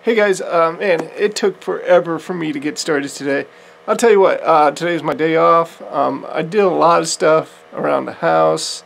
Hey guys, man, it took forever for me to get started today. I'll tell you what, today's my day off. I did a lot of stuff around the house,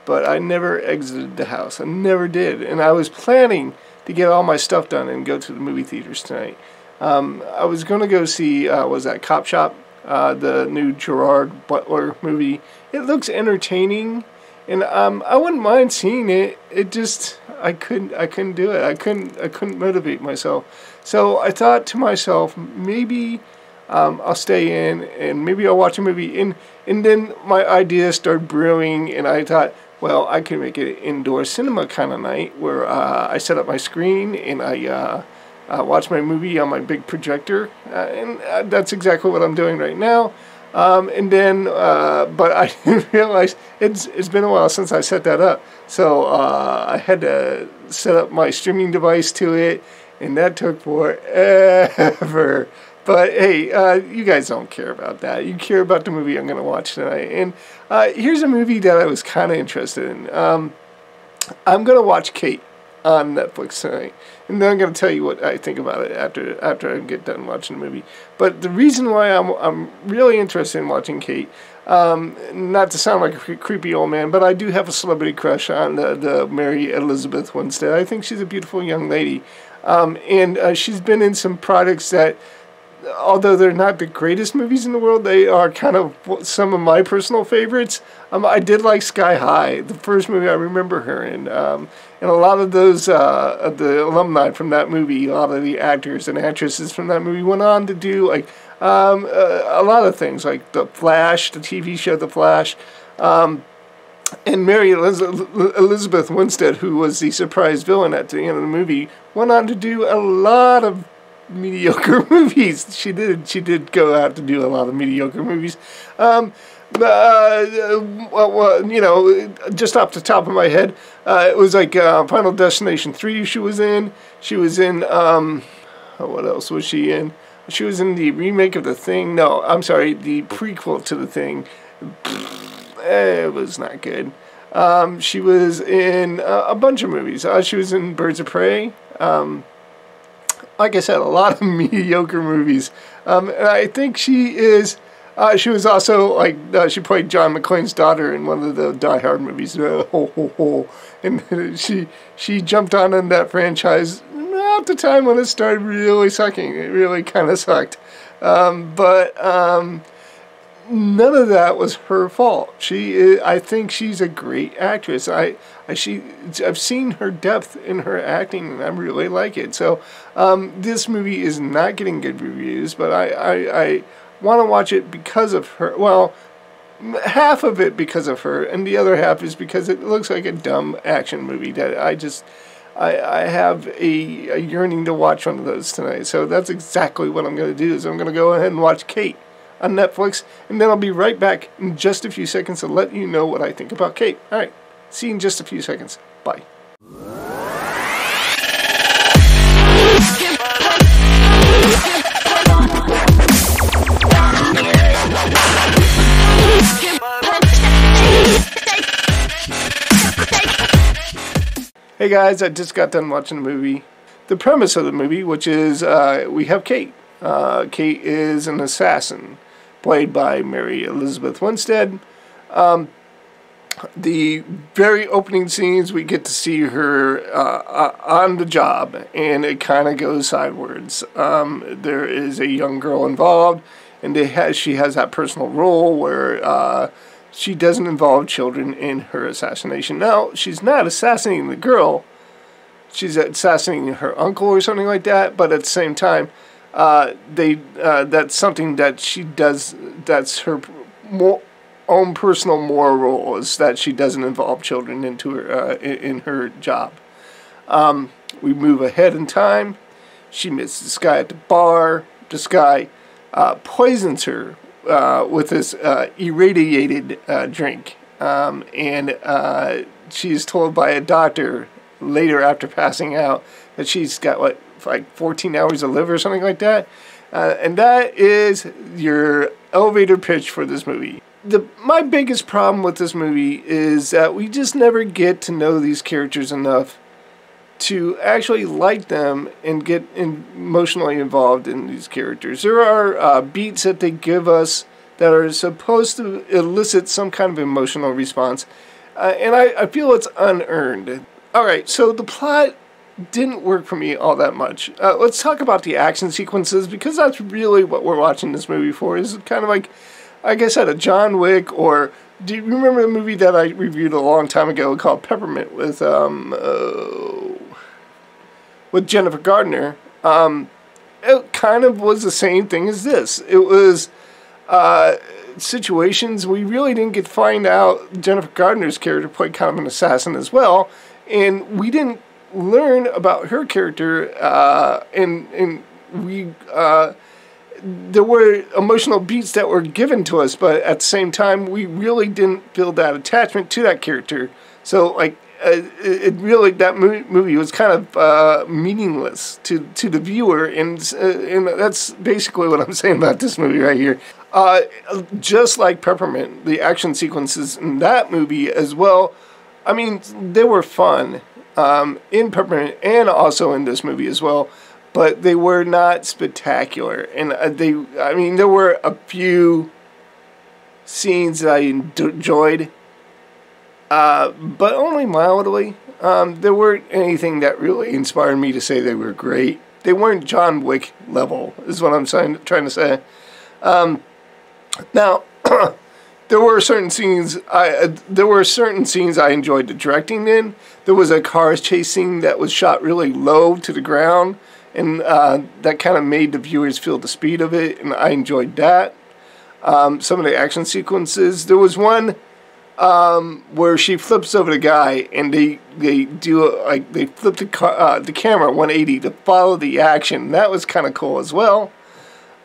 but I never exited the house. I never did. And I was planning to get all my stuff done and go to the movie theaters tonight. I was going to go see, was that Cop Shop? The new Gerard Butler movie. It looks entertaining, and I wouldn't mind seeing it. It just I couldn't do it. I couldn't motivate myself. So I thought to myself, maybe I'll stay in and maybe I'll watch a movie. And then my ideas started brewing, and I thought, well, I could make it an indoor cinema kind of night where I set up my screen and I watch my movie on my big projector, and that's exactly what I'm doing right now. But I didn't realize it's been a while since I set that up, so I had to set up my streaming device to it, and that took forever. But hey, you guys don't care about that. You care about the movie I'm going to watch tonight. And here's a movie that I was kind of interested in. I'm going to watch Kate on Netflix tonight, and then I'm going to tell you what I think about it after I get done watching the movie. But the reason why I'm really interested in watching Kate, not to sound like a creepy old man, but I do have a celebrity crush on the Mary Elizabeth Winstead. I think she's a beautiful young lady, and she's been in some products that, although they're not the greatest movies in the world, they are kind of some of my personal favorites. I did like Sky High, the first movie I remember her in. And a lot of those, the alumni from that movie, a lot of the actors and actresses from that movie went on to do like a lot of things, like The Flash, the TV show The Flash. And Mary Elizabeth Winstead, who was the surprise villain at the end of the movie, went on to do a lot of mediocre movies. She did go out to do a lot of mediocre movies. Just off the top of my head, it was like Final Destination 3 she was in. She was in, what else was she in? She was in the remake of The Thing. No, I'm sorry, the prequel to The Thing. It was not good. She was in a bunch of movies. She was in Birds of Prey. Like I said, a lot of mediocre movies. And I think she is... she was also, like, she played John McClane's daughter in one of the Die Hard movies. And she jumped on in that franchise at the time when it started really sucking. It really kind of sucked. But none of that was her fault. I think she's a great actress. I've seen her depth in her acting, and I really like it. So this movie is not getting good reviews, but I want to watch it because of her. Well, half of it because of her, and the other half is because it looks like a dumb action movie that I have a yearning to watch one of those tonight. So that's exactly what I'm going to do, is I'm going to go ahead and watch Kate on Netflix, and then I'll be right back in just a few seconds to let you know what I think about Kate. All right, see you in just a few seconds. Bye. Hey guys, I just got done watching the movie. The premise of the movie, which is we have Kate. Kate is an assassin, played by Mary Elizabeth Winstead. The very opening scenes, we get to see her on the job, and it kind of goes sideways. There is a young girl involved, and she has that personal role where she doesn't involve children in her assassination. Now, she's not assassinating the girl. She's assassinating her uncle or something like that, but at the same time, that's something that she does. That's her own personal moral role, is that she doesn't involve children into her in her job. We move ahead in time. She meets this guy at the bar. This guy poisons her with this irradiated drink, and she is told by a doctor later, after passing out, that she's got like 14 hours to live or something like that. And that is your elevator pitch for this movie. My biggest problem with this movie is that we just never get to know these characters enough to actually like them and get emotionally involved in these characters. There are beats that they give us that are supposed to elicit some kind of emotional response, and I feel it's unearned. Alright, so the plot didn't work for me all that much. Let's talk about the action sequences, because that's really what we're watching this movie for. Is kind of like I said, a John Wick, or do you remember the movie that I reviewed a long time ago called Peppermint with Jennifer Gardner? It kind of was the same thing as this. It was situations we really didn't get to find out. Jennifer Gardner's character played kind of an assassin as well, and we didn't learn about her character, and we there were emotional beats that were given to us, but at the same time we really didn't feel that attachment to that character. So like it really, that movie was kind of meaningless to the viewer, and that's basically what I'm saying about this movie right here. Just like Peppermint, the action sequences in that movie as well, I mean, they were fun in Peppermint and also in this movie as well, but they were not spectacular. And I mean, there were a few scenes that I enjoyed, but only mildly. There weren't anything that really inspired me to say they were great. They weren't John Wick level, is what I'm trying to say. Now, there were certain scenes I enjoyed the directing in. There was a car chase scene that was shot really low to the ground, and that kind of made the viewers feel the speed of it, and I enjoyed that. Some of the action sequences. There was one where she flips over the guy, and they flip the camera 180 to follow the action. That was kind of cool as well.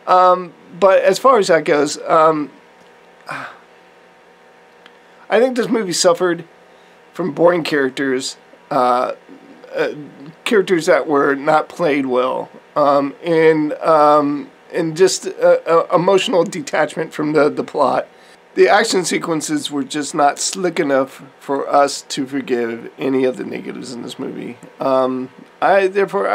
But as far as that goes, I think this movie suffered from boring characters, characters that were not played well, and just emotional detachment from the plot. The action sequences were just not slick enough for us to forgive any of the negatives in this movie. Therefore,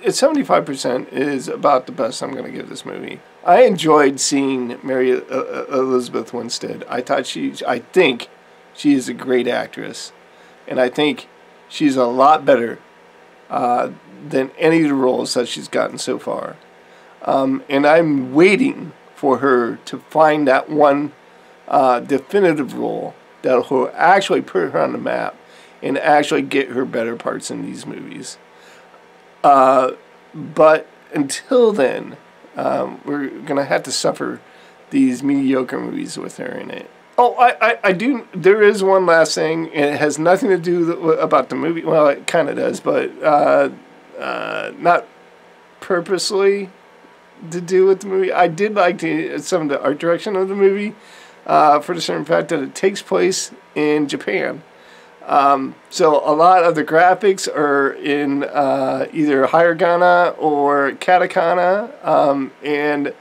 75% is about the best I'm going to give this movie. I enjoyed seeing Mary Elizabeth Winstead. I think she is a great actress, and I think she's a lot better than any of the roles that she's gotten so far. And I'm waiting for her to find that one definitive role that will actually put her on the map and actually get her better parts in these movies. But until then, we're going to have to suffer these mediocre movies with her in it. Oh, I do. There is one last thing, and it has nothing to do about the movie. Well, it kind of does, but not purposely to do with the movie. I did like some of the art direction of the movie, for the certain fact that it takes place in Japan. So a lot of the graphics are in either hiragana or katakana, and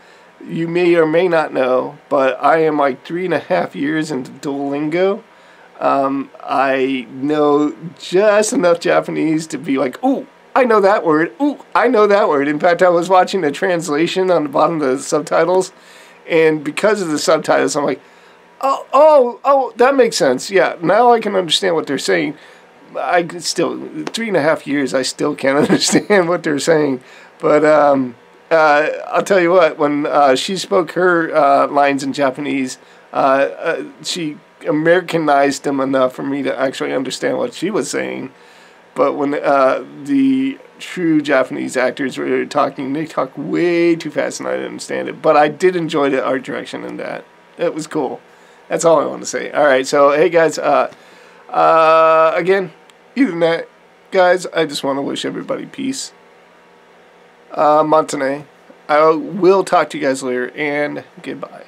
you may or may not know, but I am like 3.5 years into Duolingo. I know just enough Japanese to be like, ooh, I know that word. Ooh, I know that word. In fact, I was watching the translation on the bottom of the subtitles, and because of the subtitles, I'm like, oh, that makes sense. Yeah, now I can understand what they're saying. I still, 3.5 years, I still can't understand what they're saying. But I'll tell you what, when she spoke her lines in Japanese, she Americanized them enough for me to actually understand what she was saying. But when the true Japanese actors were talking, they talk way too fast and I didn't understand it. But I did enjoy the art direction in that. It was cool. That's all I want to say. Alright, so hey guys, again, other than that, guys, I just want to wish everybody peace. Montane. I will talk to you guys later, and goodbye.